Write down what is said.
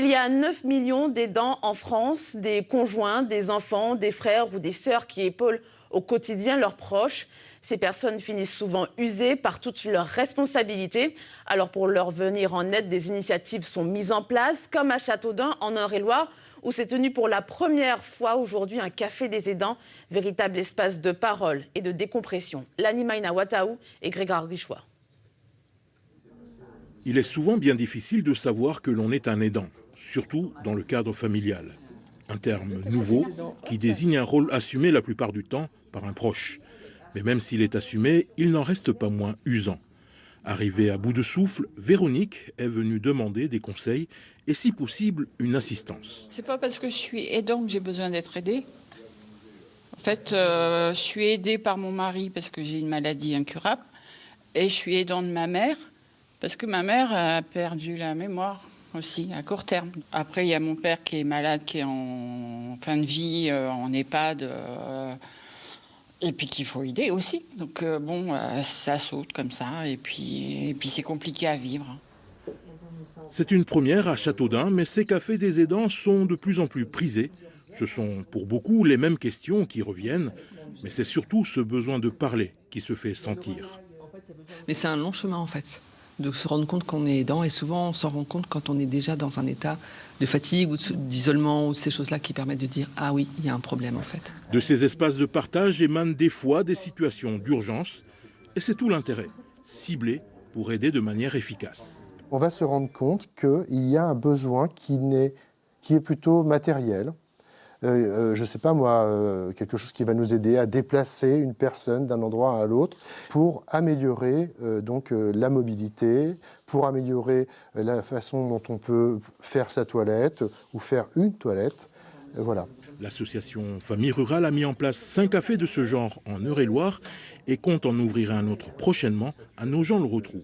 Il y a 9 millions d'aidants en France, des conjoints, des enfants, des frères ou des sœurs qui épaulent au quotidien leurs proches. Ces personnes finissent souvent usées par toutes leurs responsabilités. Alors pour leur venir en aide, des initiatives sont mises en place, comme à Châteaudun, en Eure-et-Loir, où s'est tenu pour la première fois aujourd'hui un café des aidants, véritable espace de parole et de décompression. Lani Maina Wataou et Grégoire Richois. Il est souvent bien difficile de savoir que l'on est un aidant, surtout dans le cadre familial. Un terme nouveau qui désigne un rôle assumé la plupart du temps par un proche. Mais même s'il est assumé, il n'en reste pas moins usant. Arrivée à bout de souffle, Véronique est venue demander des conseils et si possible une assistance. C'est pas parce que je suis aidant que j'ai besoin d'être aidée. En fait, je suis aidée par mon mari parce que j'ai une maladie incurable et je suis aidante de ma mère parce que ma mère a perdu la mémoire aussi à court terme. Après, il y a mon père qui est malade, qui est en fin de vie, en EHPAD, et puis qu'il faut aider aussi. Donc ça saute comme ça, et puis c'est compliqué à vivre. C'est une première à Châteaudun, mais ces cafés des aidants sont de plus en plus prisés. Ce sont pour beaucoup les mêmes questions qui reviennent, mais c'est surtout ce besoin de parler qui se fait sentir. Mais c'est un long chemin en fait, de se rendre compte qu'on est aidant, et souvent on s'en rend compte quand on est déjà dans un état de fatigue ou d'isolement ou de ces choses-là qui permettent de dire « Ah oui, il y a un problème en fait ». De ces espaces de partage émanent des fois des situations d'urgence, et c'est tout l'intérêt, ciblé pour aider de manière efficace. On va se rendre compte qu'il y a un besoin qui est plutôt matériel. Je ne sais pas moi, quelque chose qui va nous aider à déplacer une personne d'un endroit à l'autre pour améliorer la mobilité, pour améliorer la façon dont on peut faire sa toilette ou faire une toilette. Voilà. L'association Famille Rurale a mis en place 5 cafés de ce genre en Eure-et-Loir et compte en ouvrir un autre prochainement à Nogent-le-Rotrou.